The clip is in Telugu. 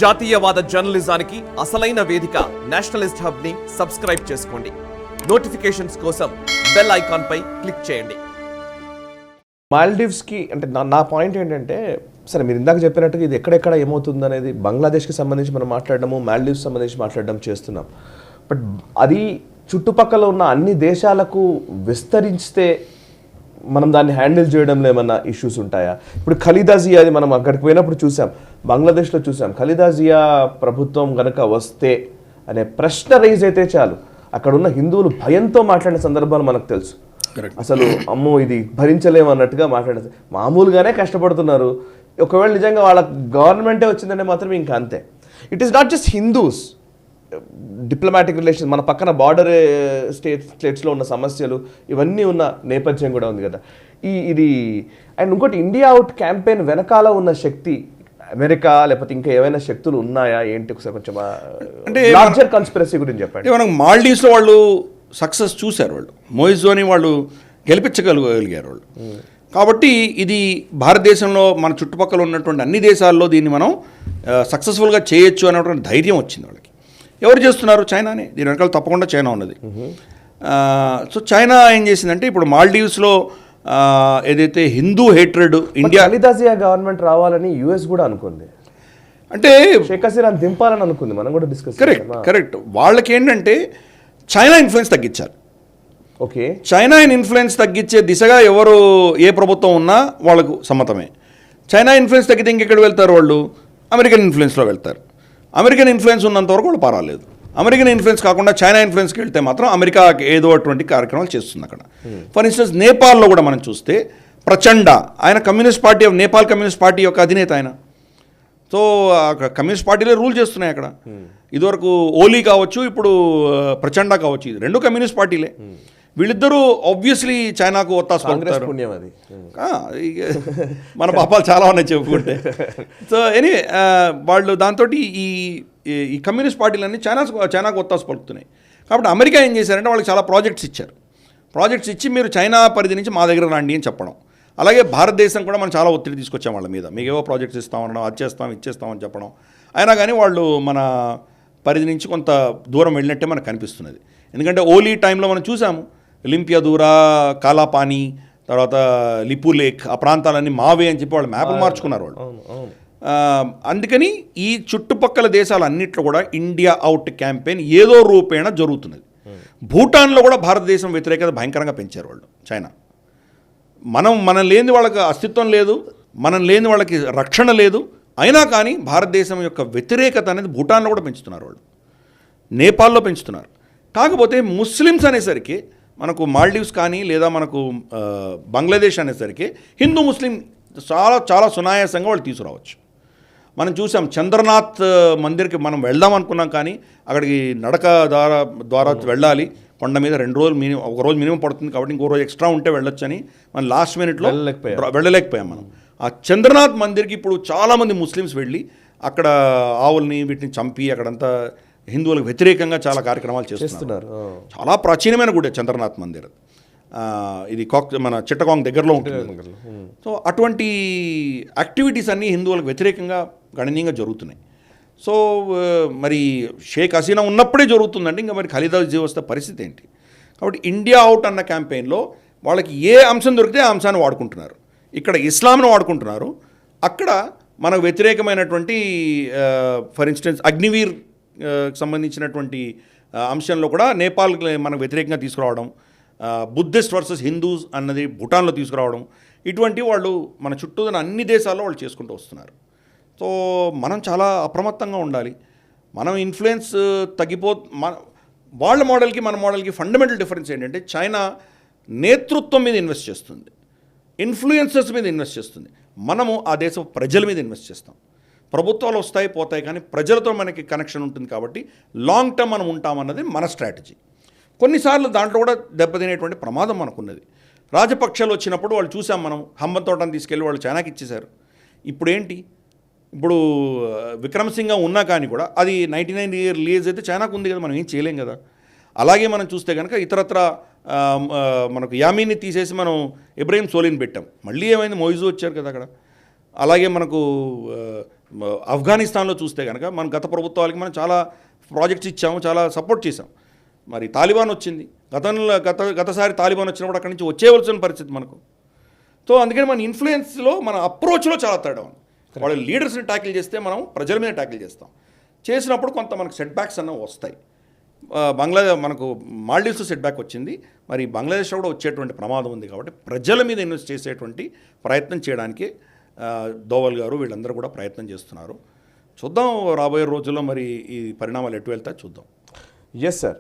జాతీయవాద జర్నలిజానికి అసలైన వేదిక నేషనలిస్ట్ హబ్ ని సబ్స్క్రైబ్ చేసుకోండి. నోటిఫికేషన్స్ కోసం బెల్ ఐకాన్ పై క్లిక్ చేయండి. మాల్దీవ్స్కి అంటే నా పాయింట్ ఏంటంటే, సరే మీరు ఇందాక చెప్పినట్టుగా ఇది ఎక్కడెక్కడ ఏమవుతుంది అనేది బంగ్లాదేశ్కి సంబంధించి మనం మాట్లాడడము, మాల్దీవ్స్ సంబంధించి మాట్లాడడం చేస్తున్నాం. బట్ అది చుట్టుపక్కల ఉన్న అన్ని దేశాలకు విస్తరిస్తే మనం దాన్ని హ్యాండిల్ చేయడంలో ఏమన్నా ఇష్యూస్ ఉంటాయా? ఇప్పుడు ఖలీదా జియా అది మనం అక్కడికి పోయినప్పుడు చూసాం, బంగ్లాదేశ్లో చూసాం. ఖలీదా జియా ప్రభుత్వం కనుక వస్తే అనే ప్రశ్న రైజ్ అయితే చాలు, అక్కడ ఉన్న హిందువులు భయంతో మాట్లాడిన సందర్భాలు మనకు తెలుసు. అసలు అమ్మో ఇది భరించలేము అన్నట్టుగా మాట్లాడేది. మామూలుగానే కష్టపడుతున్నారు. ఒకవేళ నిజంగా వాళ్ళ గవర్నమెంటే వచ్చిందంటే మాత్రం ఇంకా అంతే. It is not just Hindus, diplomatic relations, మన పక్కన బార్డర్ స్టేట్స్లో ఉన్న సమస్యలు ఇవన్నీ ఉన్న నేపథ్యం కూడా ఉంది కదా ఇది. అండ్ ఇంకోటి, ఇండియా అవుట్ క్యాంపెయిన్ వెనకాల ఉన్న శక్తి అమెరికా లేకపోతే ఇంకా ఏమైనా శక్తులు ఉన్నాయా ఏంటి? ఒకసారి కొంచెం అంటే లార్జర్ కన్స్పిరసీ గురించి చెప్పండి. మనకు మాల్డీవ్స్లో వాళ్ళు సక్సెస్ చూశారు, వాళ్ళు మోయిజోని వాళ్ళు గెలిపించగలిగారు వాళ్ళు. కాబట్టి ఇది భారతదేశంలో మన చుట్టుపక్కల ఉన్నటువంటి అన్ని దేశాల్లో దీన్ని మనం సక్సెస్ఫుల్గా చేయొచ్చు అనేటువంటి ధైర్యం వచ్చింది వాళ్ళకి. ఎవరు చేస్తున్నారు? చైనానే. దీని వెనకాల తప్పకుండా చైనా ఉన్నది. సో చైనా ఏం చేసిందంటే, ఇప్పుడు మాల్డీవ్స్లో ఏదైతే Hindu hatred India, Khaleda Zia government రావాలని యుఎస్ కూడా అనుకుంది, అంటే షేక్ హసీనాని దింపాలని అనుకుంది. మనం కూడా డిస్కస్ కరెక్ట్. వాళ్ళకి ఏంటంటే చైనా ఇన్ఫ్లుయెన్స్ తగ్గించాలి. ఓకే, చైనా ఇన్ఫ్లుయెన్స్ తగ్గించే దిశగా ఎవరు ఏ ప్రభుత్వం ఉన్నా వాళ్ళకు సమ్మతమే. చైనా ఇన్ఫ్లుయెన్స్ తగ్గితే ఇంకెక్కడ వెళ్తారు? వాళ్ళు అమెరికన్ ఇన్ఫ్లుయెన్స్లో వెళ్తారు. అమెరికన్ ఇన్ఫ్లుయెన్స్ ఉన్నంత వరకు వాళ్ళు పర్వాలేదు. అమెరికన్ ఇన్ఫ్లుయెన్స్ కాకుండా చైనా ఇన్ఫ్లుయెన్స్కి వెళ్తే మాత్రం అమెరికా ఏదో అటువంటి కార్యక్రమాలు చేస్తుంది అక్కడ. ఫర్ ఇన్స్టెన్స్ నేపాల్లో కూడా మనం చూస్తే ప్రచండ, ఆయన communist party of Nepal communist party యొక్క అధినేత ఆయన. సో కమ్యూనిస్ట్ పార్టీలే రూల్ చేస్తున్నాయి అక్కడ. ఇదివరకు ఓలీ కావచ్చు, ఇప్పుడు ప్రచండ కావచ్చు, ఇది రెండు కమ్యూనిస్ట్ పార్టీలే. వీళ్ళిద్దరూ ఆబ్వియస్లీ చైనాకు ఒత్తాసు పలుకుతారు. మన పాపాలు చాలా ఉన్నాయి చెప్పుకుంటే. సో ఎనీవే వాళ్ళు దాంతో ఈ కమ్యూనిస్ట్ పార్టీలన్నీ చైనాకు ఒత్తాసు పలుకుతున్నాయి. కాబట్టి అమెరికా ఏం చేశారంటే వాళ్ళకి చాలా ప్రాజెక్ట్స్ ఇచ్చారు. ప్రాజెక్ట్స్ ఇచ్చి మీరు చైనా పరిధి నుంచి మా దగ్గర రండి అని చెప్పడం. అలాగే భారతదేశం కూడా మనం చాలా ఒత్తిడి తీసుకొచ్చాం వాళ్ళ మీద, మీకు ఏవో ప్రాజెక్ట్స్ ఇస్తామనడం, అది చేస్తాం ఇచ్చేస్తామని చెప్పడం. అయినా కానీ వాళ్ళు మన పరిధి నుంచి కొంత దూరం వెళ్ళినట్టే మనకు కనిపిస్తున్నది. ఎందుకంటే ఓలీ టైంలో మనం చూసాము, లింపియాదూరా, కాలాపాని, తర్వాత లిపు లేక్, ఆ ప్రాంతాలన్నీ మావే అని చెప్పి వాళ్ళు మ్యాప్లు మార్చుకున్నారు వాళ్ళు. అందుకని ఈ చుట్టుపక్కల దేశాలన్నింటిలో కూడా ఇండియా అవుట్ క్యాంపెయిన్ ఏదో రూపేణ జరుగుతున్నది. భూటాన్లో కూడా భారతదేశం వ్యతిరేకత భయంకరంగా పెంచారు వాళ్ళు, చైనా. మనం లేని వాళ్ళకి అస్తిత్వం లేదు, మనం లేని వాళ్ళకి రక్షణ లేదు. అయినా కానీ భారతదేశం యొక్క వ్యతిరేకత అనేది భూటాన్లో కూడా పెంచుతున్నారు వాళ్ళు, నేపాల్లో పెంచుతున్నారు. కాకపోతే ముస్లిమ్స్ అనేసరికి మనకు మాల్డీవ్స్ కానీ లేదా మనకు బంగ్లాదేశ్ అనేసరికి హిందూ ముస్లిం చాలా చాలా సునాయాసంగా వాళ్ళు తీసుకురావచ్చు. మనం చూసాం చంద్రనాథ్ మందిర్కి మనం వెళ్దాం అనుకున్నాం, కానీ అక్కడికి నడక ద్వారా వెళ్ళాలి. కొండ మీద 2 రోజులు మినిమం, ఒక రోజు మినిమం పడుతుంది. కాబట్టి ఇంకో రోజు ఎక్స్ట్రా ఉంటే వెళ్ళొచ్చు అని మనం లాస్ట్ మినిట్లో వెళ్ళలేకపోయాం మనం. ఆ చంద్రనాథ్ మందిర్కి ఇప్పుడు చాలామంది ముస్లిమ్స్ వెళ్ళి అక్కడ ఆవుల్ని వీటిని చంపి అక్కడంతా హిందువులకు వ్యతిరేకంగా చాలా కార్యక్రమాలు చేస్తున్నారు. చాలా ప్రాచీనమైన గుడి చంద్రనాథ్ మందిర్. ఇది మన చిట్టగాంగ్ దగ్గరలో ఉంటుంది. సో అటువంటి యాక్టివిటీస్ అన్నీ హిందువులకు వ్యతిరేకంగా గణనీయంగా జరుగుతున్నాయి. సో మరి షేక్ హసీనా ఉన్నప్పుడే జరుగుతుందంటే ఇంకా మరి ఖలీదా జియా వస్తే పరిస్థితి ఏంటి? కాబట్టి ఇండియా అవుట్ అన్న క్యాంపెయిన్లో వాళ్ళకి ఏ అంశం దొరికితే ఆ అంశాన్ని వాడుకుంటున్నారు. ఇక్కడ ఇస్లాంను వాడుకుంటున్నారు, అక్కడ మనకు వ్యతిరేకమైనటువంటి ఫర్ ఇన్స్టెన్స్ అగ్నివీర్ సంబంధించినటువంటి అంశంలో కూడా నేపాల్కి మనకు వ్యతిరేకంగా తీసుకురావడం, బుద్ధిస్ట్ వర్సెస్ హిందూస్ అన్నది భూటాన్లో తీసుకురావడం, ఇటువంటి వాళ్ళు మన చుట్టూ ఉన్న అన్ని దేశాల్లో వాళ్ళు చేసుకుంటూ వస్తున్నారు. సో మనం చాలా అప్రమత్తంగా ఉండాలి. మనం ఇన్ఫ్లుయెన్స్ వాళ్ళ మోడల్కి మన మోడల్కి ఫండమెంటల్ డిఫరెన్స్ ఏంటంటే, చైనా నేతృత్వం మీద ఇన్వెస్ట్ చేస్తుంది, ఇన్ఫ్లుయెన్సర్స్ మీద ఇన్వెస్ట్ చేస్తుంది. మనము ఆ దేశ ప్రజల మీద ఇన్వెస్ట్ చేస్తాం. ప్రభుత్వాలు వస్తాయి పోతాయి, కానీ ప్రజలతో మనకి కనెక్షన్ ఉంటుంది. కాబట్టి లాంగ్ టర్మ్ మనం ఉంటామన్నది మన స్ట్రాటజీ. కొన్నిసార్లు దాంట్లో కూడా దెబ్బతినేటువంటి ప్రమాదం మనకున్నది. రాజపక్షాలు వచ్చినప్పుడు వాళ్ళు చూసాం, మనం హంబంతోటని తీసుకెళ్ళి వాళ్ళు చైనాకి ఇచ్చేశారు. ఇప్పుడు ఏంటి? ఇప్పుడు విక్రమసింగ ఉన్నా కానీ కూడా అది 99 year లీజ్ అయితే చైనాకు ఉంది కదా, మనం ఏం చేయలేం కదా. అలాగే మనం చూస్తే కనుక ఇతరత్ర మనకు యామీని తీసేసి మనం ఇబ్రాహీం సోలీని పెట్టాం. మళ్ళీ ఏమైంది? మొయిజు వచ్చారు కదా అక్కడ. అలాగే మనకు ఆఫ్ఘనిస్తాన్లో చూస్తే కనుక మన గత ప్రభుత్వాలకి మనం చాలా ప్రాజెక్ట్స్ ఇచ్చాము, చాలా సపోర్ట్ చేసాం. మరి తాలిబాన్ వచ్చింది, గతసారి తాలిబాన్ వచ్చినప్పుడు అక్కడి నుంచి వచ్చేవలసిన పరిస్థితి మనకు. సో అందుకని మన ఇన్ఫ్లుయెన్స్లో, మన అప్రోచ్లో చాలా తేడా ఉంది. వాళ్ళ లీడర్స్ని ట్యాకిల్ చేస్తే మనం ప్రజల మీద ట్యాకిల్ చేస్తాం. చేసినప్పుడు కొంత మనకు సెట్ బ్యాక్స్ అన్నవి వస్తాయి. మనకు మాల్డీవ్స్ సెట్ బ్యాక్ వచ్చింది, మరి బంగ్లాదేశ్లో కూడా వచ్చేటువంటి ప్రమాదం ఉంది. కాబట్టి ప్రజల మీద ఇన్వెస్ట్ చేసేటువంటి ప్రయత్నం చేయడానికి దోవల్ గారు వీళ్ళందరూ కూడా ప్రయత్నం చేస్తున్నారు. చూద్దాం రాబోయే రోజుల్లో మరి ఈ పరిణామాలు ఎటు వెళ్తాయో చూద్దాం. Yes sir.